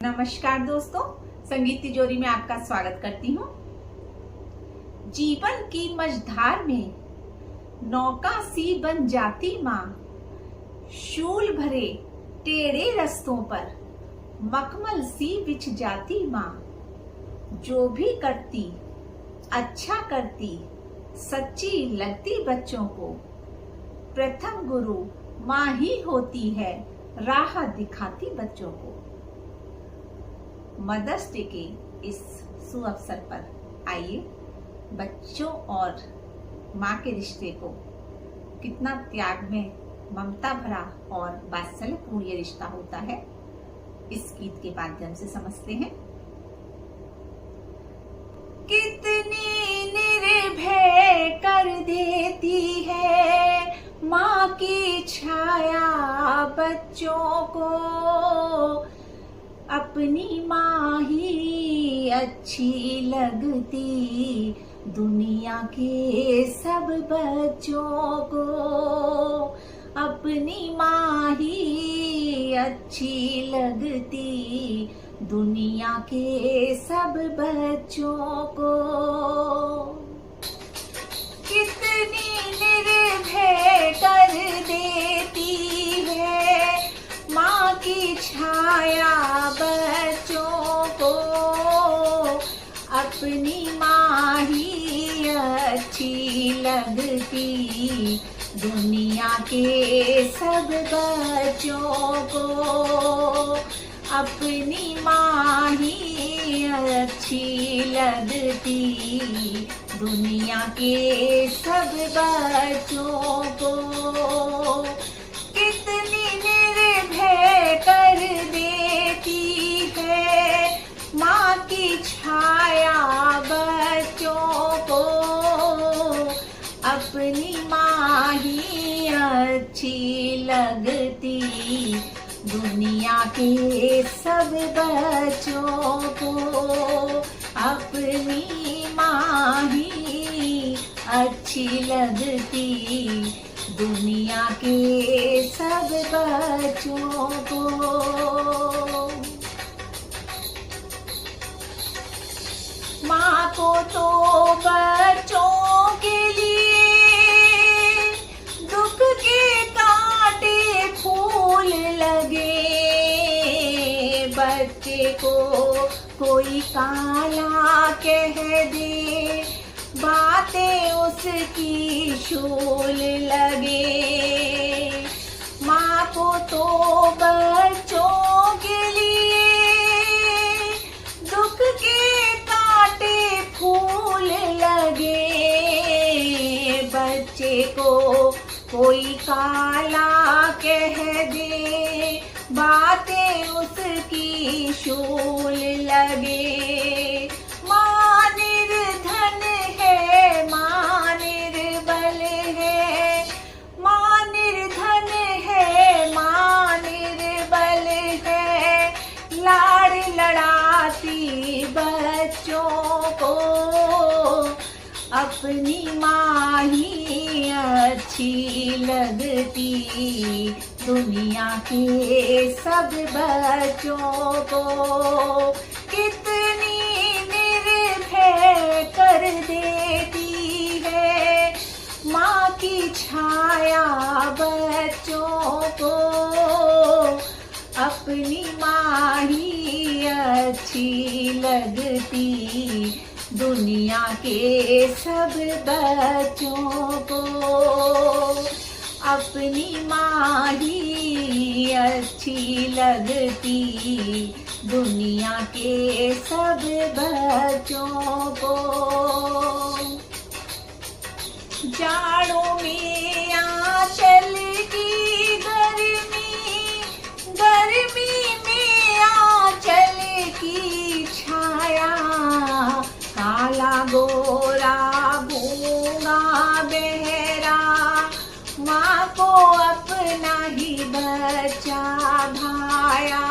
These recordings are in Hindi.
नमस्कार दोस्तों, संगीत तिजोरी में आपका स्वागत करती हूँ। जीवन की मझधार में नौका सी बन जाती माँ, शूल भरे टेढ़े रस्तों पर मखमल सी बिछ जाती माँ। जो भी करती अच्छा करती, सच्ची लगती बच्चों को। प्रथम गुरु माँ ही होती है, राह दिखाती बच्चों को। मदर्स डे के इस सुअवसर पर आइए बच्चों और माँ के रिश्ते को, कितना त्याग में ममता भरा और वात्सल्यपूर्ण ये रिश्ता होता है, इस गीत के माध्यम से समझते हैं। कितनी निर्भय कर देती है माँ की छाया बच्चों को। अपनी माँ ही अच्छी लगती दुनिया के सब बच्चों को। अपनी माँ ही अच्छी लगती दुनिया के सब बच्चों को। कितनी निर्भय कर देती है माँ की छाया बच्चों को। अपनी माँ ही अच्छी लगती दुनिया के सब बच्चों को। अपनी माँ ही अच्छी लगती दुनिया के सब बच्चों को। कितनी निर्भय कर देती है माँ की छाया बच्चों को। अपनी माँ ही अच्छी लगती दुनिया के सब बच्चों को। अपनी माँ ही अच्छी लगती दुनिया के सब बच्चों को। माँ को तो बच्चों के लिए दुख के कांटे फूल लगे। बच्चे को कोई काला कह दे, बातें उसकी शूल लगे। माँ को तो बच्चों के लिए दुख के कांटे फूल लगे। बच्चे को कोई काला कह दे, बातें उसकी शूल लगे। माँ निर्धन है, माँ निर्बल है। माँ निर्धन है, माँ निर्बल है। लाड़ लड़ाती बच्चों को। अपनी माँ ही अच्छी लगती दुनिया के सब बच्चों को। कितनी निर्भय कर देती है माँ की छाया बच्चों को। अपनी माँ ही अच्छी लगती दुनिया के सब बच्चों को। अपनी माँ ही अच्छी लगती दुनिया के सब बच्चों को। जाड़ों में आंचल की गर्मी, गर्मी में आंचल की छाया। काला गोरा गूंगा बहरा, माँ को अपना ही बच्चा भाया।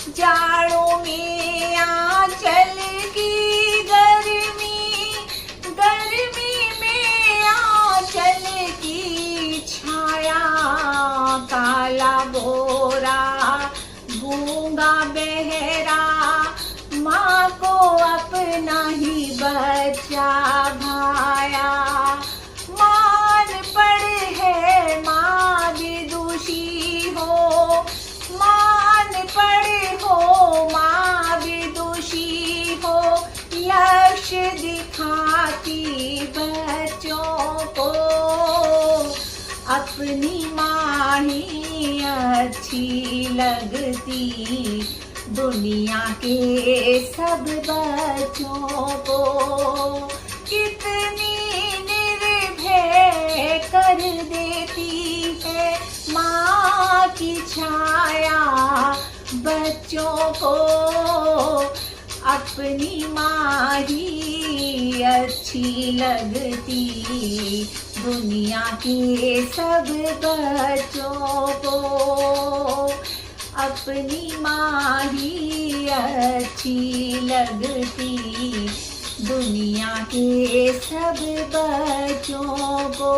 जाड़ों में आंचल की गर्मी, गर्मी में आंचल की छाया। काला गोरा गूंगा बहरा, अपनी माँ ही अच्छी लगती दुनिया के सब बच्चों को। कितनी निर्भय कर देती है माँ की छाया बच्चों को। अपनी माँ ही अच्छी लगती दुनिया के सब बच्चों को। अपनी माँ ही अच्छी लगती दुनिया के सब बच्चों को।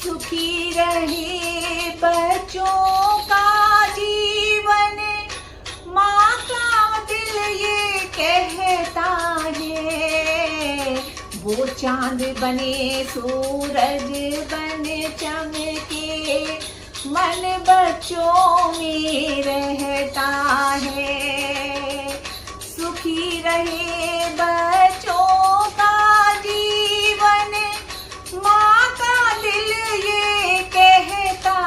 सुखी रहे बच्चों का जीवन माँ का दिल ये कहता है। वो चांद बने सूरज बने चमके मन बच्चों में रहता है। सुखी रहे बच्चों का जीवन माँ का दिल ये कहता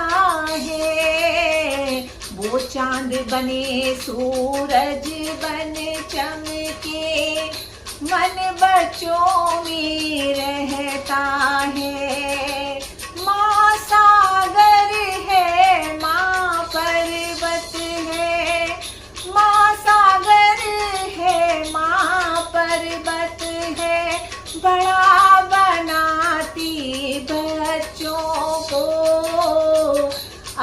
है। वो चांद बने सूरज बने चमके मन बच्चों में रहता है। माँ सागर है माँ पर्वत है। माँ सागर है माँ पर्वत है। बड़ा बनाती बच्चों को।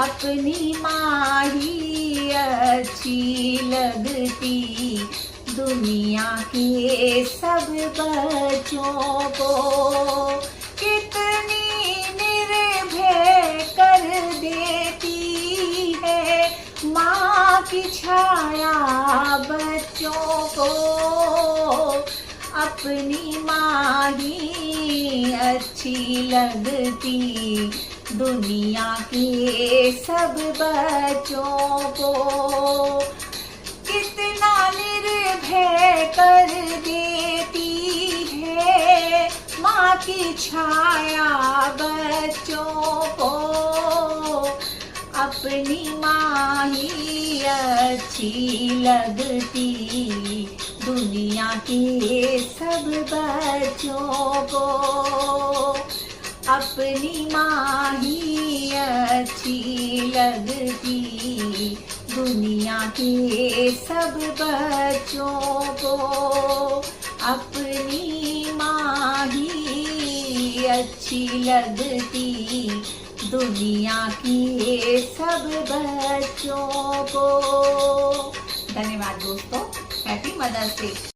अपनी माँ ही अच्छी लगती दुनिया के सब बच्चों को। कितनी निर्भय कर देती है माँ की छाया बच्चों को। अपनी माँ ही अच्छी लगती दुनिया के सब बच्चों को। कितना निर्भय कर देती है माँ की छाया बच्चों को। अपनी माँ ही अच्छी लगती दुनिया के सब बच्चों को। अपनी माँ ही अच्छी लगती दुनिया के सब बच्चों को। अपनी माँ ही अच्छी लगती दुनिया के सब बच्चों को। धन्यवाद दोस्तों। Happy mother's day.